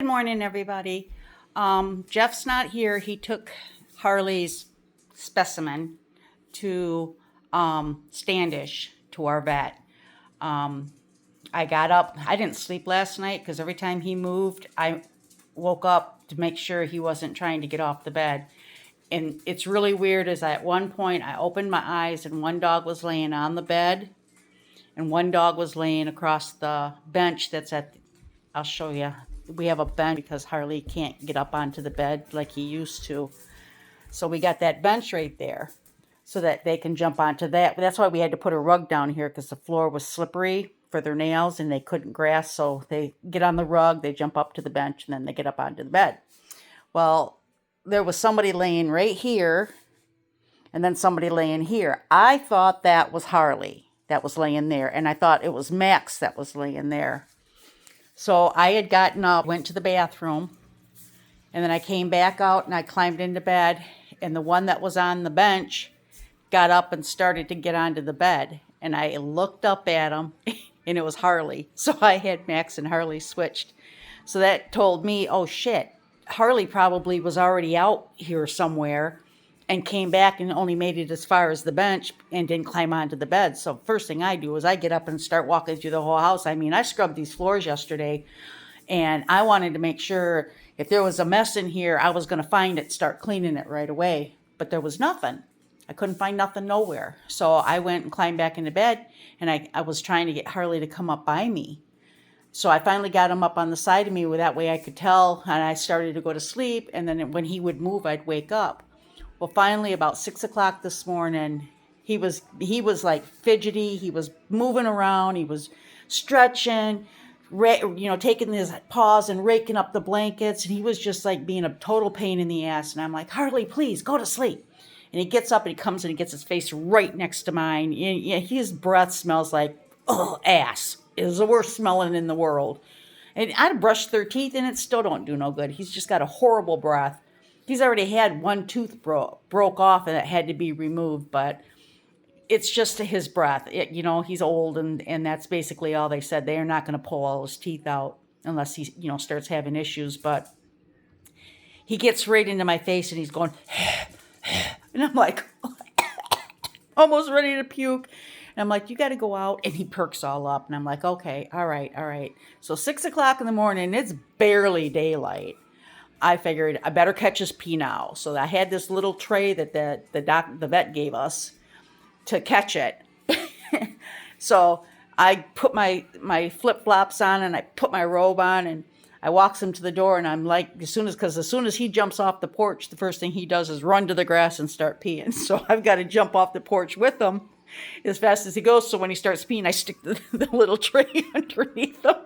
morning, everybody. Jeff's not here. He took Harley's specimen to Standish, to our vet. I got up. I didn't sleep last night because every time he moved, I woke up to make sure he wasn't trying to get off the bed. And it's really weird is at one point I opened my eyes and one dog was laying on the bed and one dog was laying across the bench that's I'll show you. We have a bench because Harley can't get up onto the bed like he used to. So we got that bench right there so that they can jump onto that. But that's why we had to put a rug down here because the floor was slippery for their nails and they couldn't grasp. So they get on the rug, they jump up to the bench, and then they get up onto the bed. Well, there was somebody laying right here and then somebody laying here. I thought that was Harley that was laying there, and I thought it was Max that was laying there. So I had gotten up, went to the bathroom, and then I came back out and I climbed into bed, and the one that was on the bench got up and started to get onto the bed. And I looked up at him, and it was Harley. So I had Max and Harley switched. So that told me, oh shit, Harley probably was already out here somewhere and came back and only made it as far as the bench and didn't climb onto the bed. So first thing I do is I get up and start walking through the whole house. I mean, I scrubbed these floors yesterday, and I wanted to make sure if there was a mess in here, I was going to find it, start cleaning it right away. But there was nothing. I couldn't find nothing nowhere. So I went and climbed back into bed, and I was trying to get Harley to come up by me. So I finally got him up on the side of me where that way I could tell, and I started to go to sleep, and then when he would move, I'd wake up. Well, finally, about 6 o'clock this morning, he was like fidgety. He was moving around. He was stretching, taking his paws and raking up the blankets. And he was just like being a total pain in the ass. And I'm like, Harley, please go to sleep. And he gets up and he comes and he gets his face right next to mine. And his breath smells like ass. It was the worst smelling in the world. And I brushed their teeth and it still don't do no good. He's just got a horrible breath. He's already had one tooth broke off and it had to be removed, but it's just his breath. He's old, and that's basically all they said. They are not going to pull all his teeth out unless he, starts having issues. But he gets right into my face and he's going, and I'm like, almost ready to puke. And I'm like, you got to go out. And he perks all up. And I'm like, okay, all right. So 6 o'clock in the morning, it's barely daylight. I figured I better catch his pee now. So I had this little tray that the vet gave us to catch it. So I put my flip-flops on and I put my robe on and I walks him to the door, and I'm like, as soon as he jumps off the porch, the first thing he does is run to the grass and start peeing. So I've got to jump off the porch with him as fast as he goes. So when he starts peeing, I stick the little tray underneath him.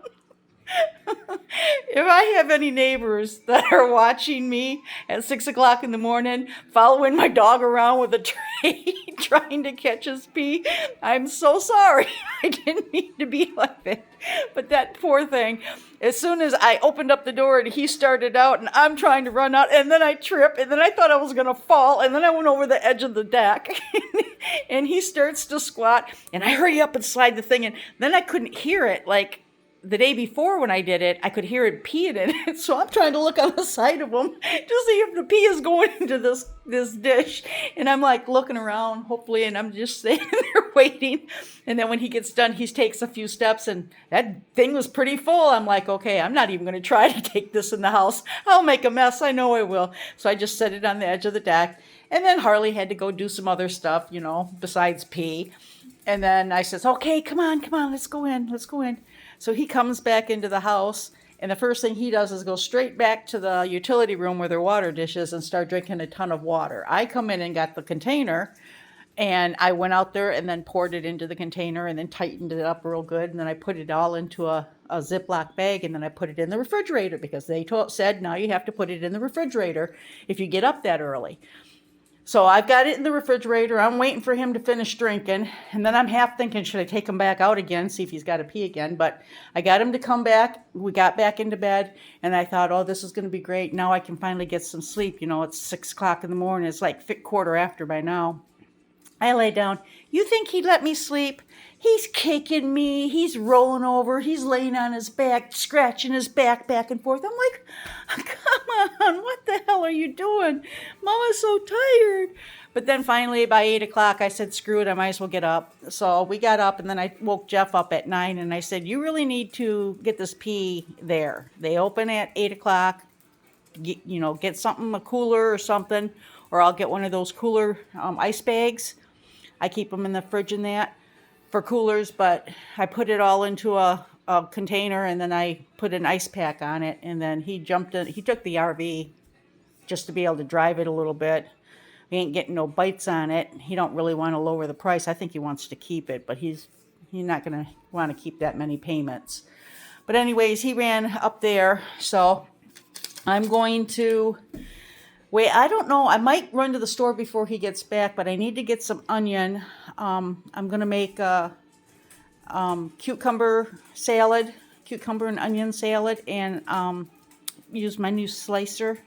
If I have any neighbors that are watching me at 6 o'clock in the morning, following my dog around with a tray, trying to catch his pee, I'm so sorry. I didn't mean to be like that. But that poor thing, as soon as I opened up the door and he started out and I'm trying to run out, and then I trip, and then I thought I was going to fall, and then I went over the edge of the deck and he starts to squat, and I hurry up and slide the thing in. Then I couldn't hear it like the day before when I did it. I could hear it peeing in it. So I'm trying to look on the side of him to see if the pee is going into this dish. And I'm like looking around, hopefully, and I'm just sitting there waiting. And then when he gets done, he takes a few steps, and that thing was pretty full. I'm like, okay, I'm not even going to try to take this in the house. I'll make a mess. I know I will. So I just set it on the edge of the deck. And then Harley had to go do some other stuff, besides pee. And then I says, okay, come on, let's go in. So he comes back into the house, and the first thing he does is go straight back to the utility room where their water dish is and start drinking a ton of water. I come in and got the container, and I went out there and then poured it into the container and then tightened it up real good. And then I put it all into a Ziploc bag, and then I put it in the refrigerator because they said now you have to put it in the refrigerator if you get up that early. So I've got it in the refrigerator. I'm waiting for him to finish drinking. And then I'm half thinking, should I take him back out again, see if he's got to pee again? But I got him to come back. We got back into bed. And I thought, oh, this is going to be great. Now I can finally get some sleep. It's 6 o'clock in the morning. It's like 15 after by now. I lay down. You think he'd let me sleep? He's kicking me. He's rolling over. He's laying on his back, scratching his back and forth. I'm like, come on, what the hell are you doing? Mama's so tired. But then finally, by 8 o'clock, I said, screw it, I might as well get up. So we got up, and then I woke Jeff up at 9, and I said, you really need to get this pee there. They open at 8 o'clock. Get something, a cooler or something, or I'll get one of those cooler ice bags. I keep them in the fridge and that for coolers, but I put it all into a container, and then I put an ice pack on it, and then he jumped in. He took the RV just to be able to drive it a little bit. He ain't getting no bites on it. He don't really want to lower the price. I think he wants to keep it, but he's not going to want to keep that many payments. But anyways, he ran up there, so I'm going to wait. I don't know. I might run to the store before he gets back, but I need to get some onion. I'm going to make a cucumber and onion salad, and use my new slicer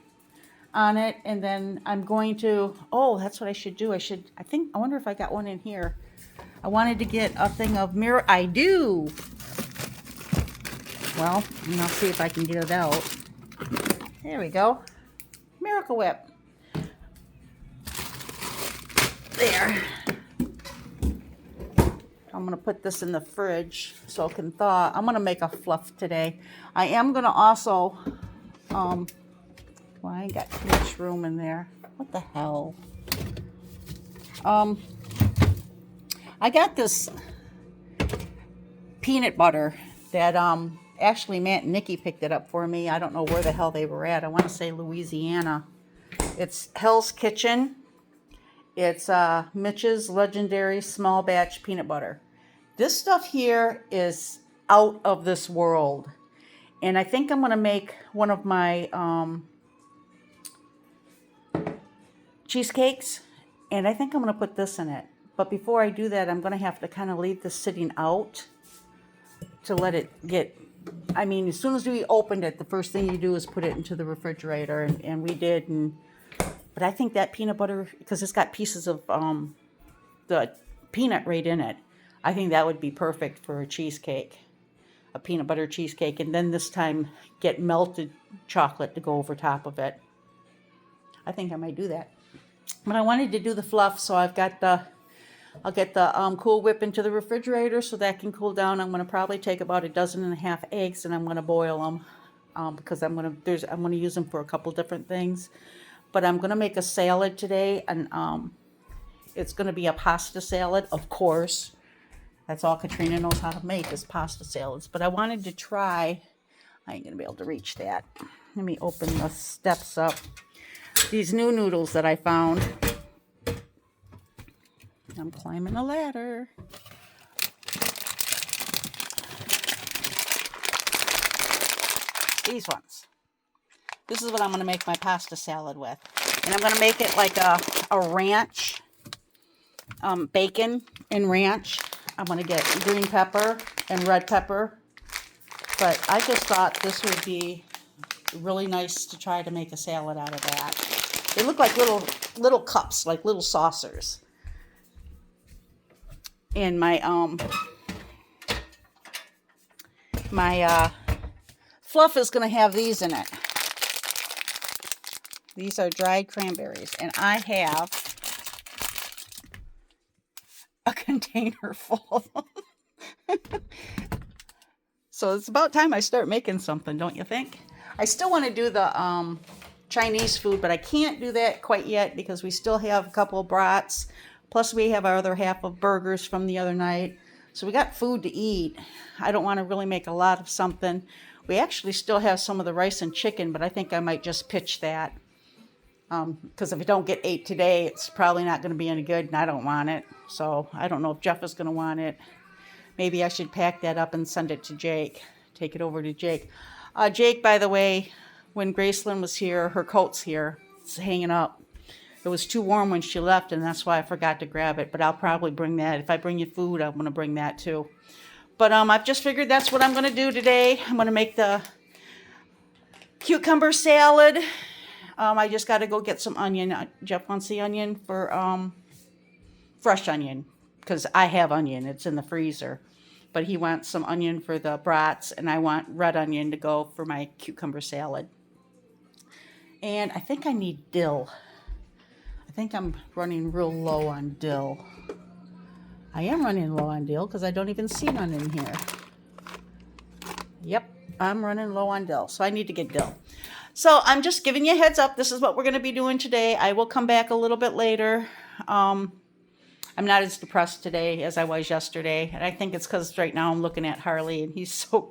on it. And then I'm going to, that's what I should do. I wonder if I got one in here. I wanted to get a thing of I do. Well, and I'll see if I can get it out. There we go. Miracle Whip. There. I'm going to put this in the fridge so it can thaw. I'm going to make a fluff today. I am going to also, well, I ain't got too much room in there. What the hell? I got this peanut butter that, actually, Matt and Nikki picked it up for me. I don't know where the hell they were at. I want to say Louisiana. It's Hell's Kitchen. It's Mitch's Legendary Small Batch Peanut Butter. This stuff here is out of this world. And I think I'm going to make one of my cheesecakes. And I think I'm going to put this in it. But before I do that, I'm going to have to kind of leave this sitting out to let it get... as soon as we opened it, the first thing you do is put it into the refrigerator, and we did. But I think that peanut butter, because it's got pieces of the peanut right in it, I think that would be perfect for a cheesecake, a peanut butter cheesecake. And then this time, get melted chocolate to go over top of it. I think I might do that. But I wanted to do the fluff, so I'll get the Cool Whip into the refrigerator so that can cool down. I'm going to probably take about 1.5 dozen eggs, and I'm going to boil them because I'm going to use them for a couple different things. But I'm going to make a salad today, and it's going to be a pasta salad, of course. That's all Katrina knows how to make is pasta salads. But I wanted to try. I ain't going to be able to reach that. Let me open the steps up. These new noodles that I found. I'm climbing a ladder. These ones. This is what I'm going to make my pasta salad with. And I'm going to make it like a ranch, bacon and ranch. I'm going to get green pepper and red pepper. But I just thought this would be really nice to try to make a salad out of that. They look like little cups, like little saucers. And my fluff is going to have these in it. These are dried cranberries, and I have a container full. So it's about time I start making something, don't you think? I still want to do the Chinese food, but I can't do that quite yet because we still have a couple of brats. Plus, we have our other half of burgers from the other night. So we got food to eat. I don't want to really make a lot of something. We actually still have some of the rice and chicken, but I think I might just pitch that. Because if I don't get 8 today, it's probably not going to be any good, and I don't want it. So I don't know if Jeff is going to want it. Maybe I should pack that up and send it to Jake. Take it over to Jake. Jake, by the way, when Gracelyn was here, her coat's here. It's hanging up. It was too warm when she left, and that's why I forgot to grab it. But I'll probably bring that. If I bring you food, I'm going to bring that too. But I've just figured that's what I'm going to do today. I'm going to make the cucumber salad. I just got to go get some onion. Jeff wants the onion for fresh onion, because I have onion. It's in the freezer. But he wants some onion for the brats, and I want red onion to go for my cucumber salad. And I think I need dill. I think I'm running real low on dill. I am running low on dill because I don't even see none in here. Yep, I'm running low on dill, so I need to get dill. So I'm just giving you a heads up. This is what we're going to be doing today. I will come back a little bit later. I'm not as depressed today as I was yesterday, and I think it's because right now I'm looking at Harley, and he's so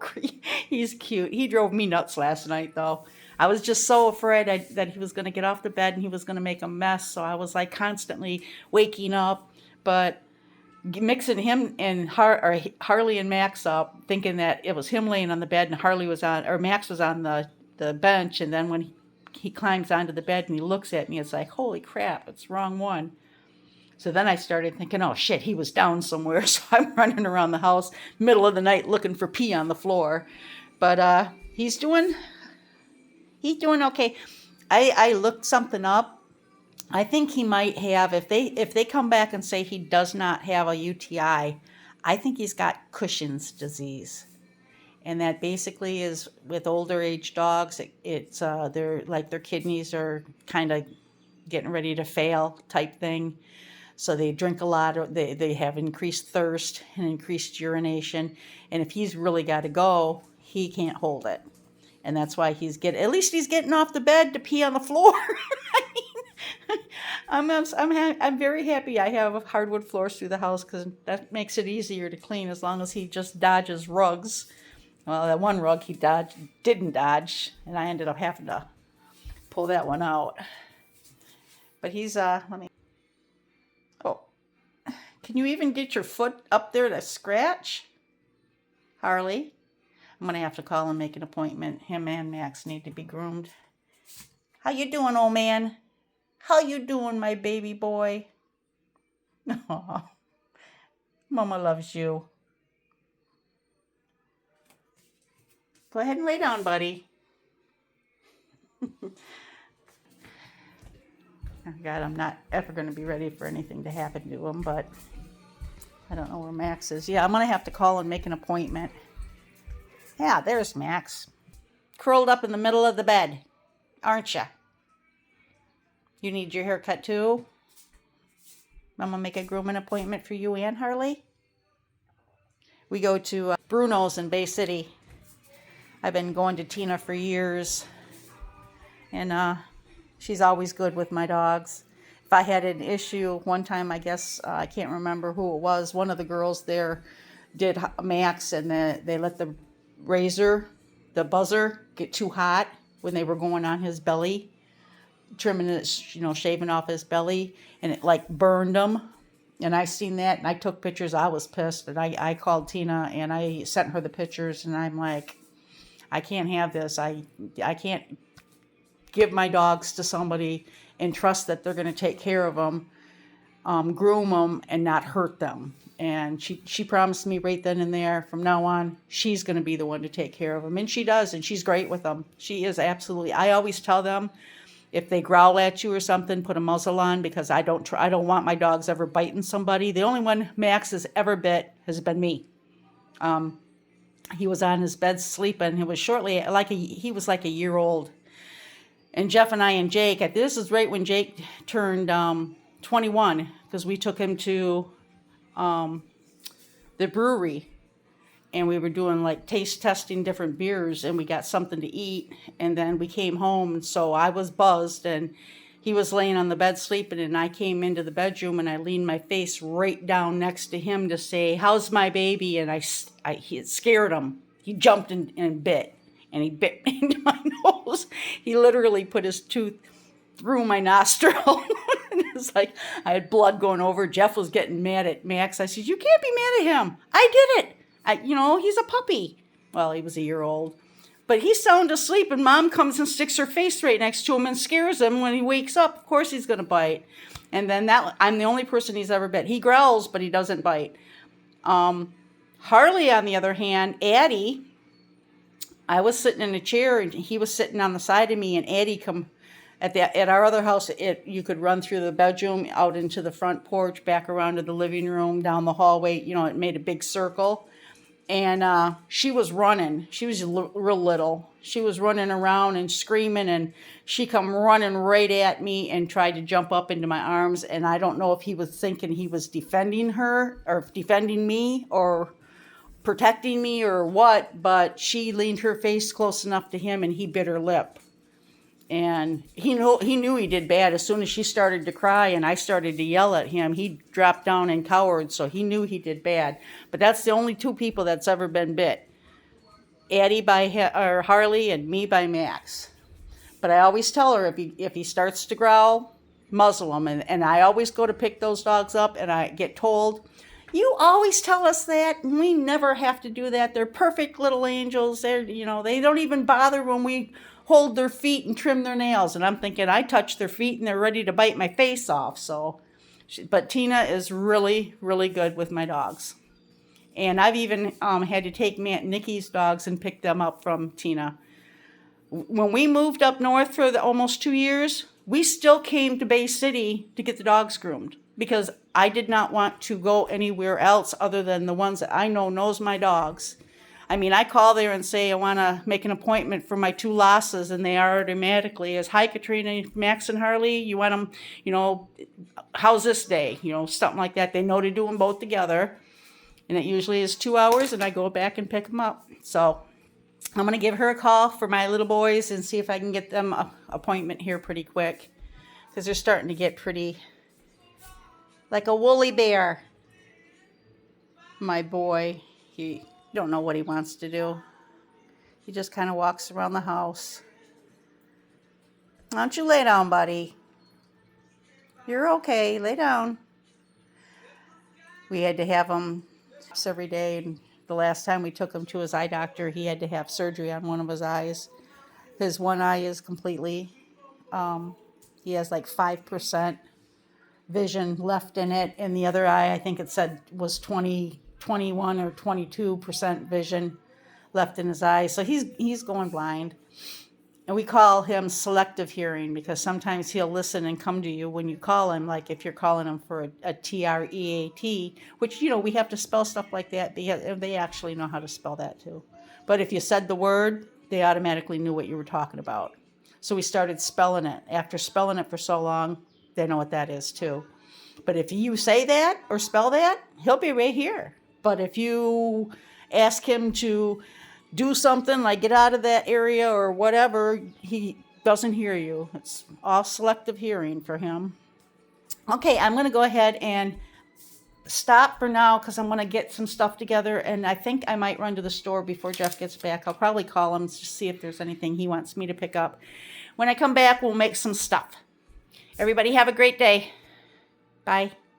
he's cute. He drove me nuts last night, though. I was just so afraid that he was going to get off the bed and he was going to make a mess, so I was like constantly waking up, but mixing him and Harley and Max up, thinking that it was him laying on the bed and Max was on the bench, and then when he climbs onto the bed and he looks at me, it's like, holy crap, it's the wrong one. So then I started thinking, oh shit, he was down somewhere. So I'm running around the house, middle of the night, looking for pee on the floor. But he's doing okay. I looked something up. I think he might have, if they come back and say he does not have a UTI, I think he's got Cushing's disease. And that basically is with older age dogs, it's their kidneys are kind of getting ready to fail type thing. So they drink a lot, or they have increased thirst and increased urination. And if he's really got to go, he can't hold it. And that's why at least he's getting off the bed to pee on the floor. I'm very happy I have hardwood floors through the house, because that makes it easier to clean as long as he just dodges rugs. Well, that one rug he didn't dodge, and I ended up having to pull that one out. But he's oh, can you even get your foot up there to scratch, Harley? I'm gonna have to call and make an appointment. Him and Max need to be groomed. How you doing, old man? How you doing, my baby boy? Aww. Mama loves you. Go ahead and lay down, buddy. Oh God, I'm not ever going to be ready for anything to happen to him, but I don't know where Max is. Yeah, I'm going to have to call and make an appointment. Yeah, there's Max. Curled up in the middle of the bed, aren't you? You need your hair cut too? I'm going to make a grooming appointment for you and Harley. We go to Bruno's in Bay City. I've been going to Tina for years, and she's always good with my dogs. If I had an issue one time, I guess, I can't remember who it was, one of the girls there did Max, and they let the buzzer, get too hot when they were going on his belly, trimming it, shaving off his belly, and it like burned him. And I seen that, and I took pictures. I was pissed, and I called Tina, and I sent her the pictures, and I'm like, I can't have this. I can't give my dogs to somebody and trust that they're going to take care of them, groom them, and not hurt them. And she promised me right then and there, from now on, she's going to be the one to take care of them. And she does, and she's great with them. She is absolutely. I always tell them, if they growl at you or something, put a muzzle on, because I don't want my dogs ever biting somebody. The only one Max has ever bit has been me. He was on his bed sleeping. It was he was like a year old. And Jeff and I and Jake, this is right when Jake turned 21, because we took him to the brewery, and we were doing like taste testing different beers, and we got something to eat, and then we came home, and so I was buzzed, and he was laying on the bed sleeping, and I came into the bedroom, and I leaned my face right down next to him to say, how's my baby? And it scared him. He jumped and bit, and he bit into my nose. He literally put his tooth through my nostril. It was like I had blood going over. Jeff was getting mad at Max. I said, you can't be mad at him. I did it. He's a puppy. Well, he was a year old. But he's sound asleep, and Mom comes and sticks her face right next to him and scares him. When he wakes up, of course he's going to bite. And then I'm the only person he's ever bit. He growls, but he doesn't bite. Harley, on the other hand, Addie, I was sitting in a chair, and he was sitting on the side of me, and Addie come At our other house, you could run through the bedroom, out into the front porch, back around to the living room, down the hallway. You know, it made a big circle. And she was running. She was real little. She was running around and screaming, and she come running right at me and tried to jump up into my arms. And I don't know if he was thinking he was defending her or defending me or protecting me or what, but she leaned her face close enough to him and he bit her lip. And he knew he did bad. As soon as she started to cry and I started to yell at him, he dropped down and cowered, so he knew he did bad. But that's the only two people that's ever been bit. Addie by Harley and me by Max. But I always tell her if he starts to growl, muzzle him. And I always go to pick those dogs up and I get told, you always tell us that, and we never have to do that. They're perfect little angels. They don't even bother when we hold their feet and trim their nails. And I'm thinking, I touch their feet and they're ready to bite my face off. But Tina is really, really good with my dogs. And I've even had to take Nikki's dogs and pick them up from Tina. When we moved up north for almost 2 years, we still came to Bay City to get the dogs groomed because I did not want to go anywhere else other than the ones that I know knows my dogs. I mean, I call there and say I want to make an appointment for my 2 Lassas, and they are automatically as, hi, Katrina, Max and Harley, you want them, how's this day? Something like that. They know to do them both together, and it usually is 2 hours, and I go back and pick them up. So I'm going to give her a call for my little boys and see if I can get them an appointment here pretty quick because they're starting to get pretty like a woolly bear. My boy, he don't know what he wants to do. He just kind of walks around the house. Why don't you lay down, buddy? You're okay. Lay down. We had to have him every day, and the last time we took him to his eye doctor, he had to have surgery on one of his eyes. His one eye is completely, he has like 5% vision left in it, and the other eye, I think it said, was 21 or 22% vision left in his eyes. So he's going blind. And we call him selective hearing because sometimes he'll listen and come to you when you call him, like if you're calling him for a TREAT, which, we have to spell stuff like that. They actually know how to spell that too. But if you said the word, they automatically knew what you were talking about. So we started spelling it. After spelling it for so long, they know what that is too. But if you say that or spell that, he'll be right here. But if you ask him to do something like get out of that area or whatever, he doesn't hear you. It's all selective hearing for him. Okay, I'm going to go ahead and stop for now because I'm going to get some stuff together, and I think I might run to the store before Jeff gets back. I'll probably call him to see if there's anything he wants me to pick up. When I come back, we'll make some stuff. Everybody have a great day. Bye.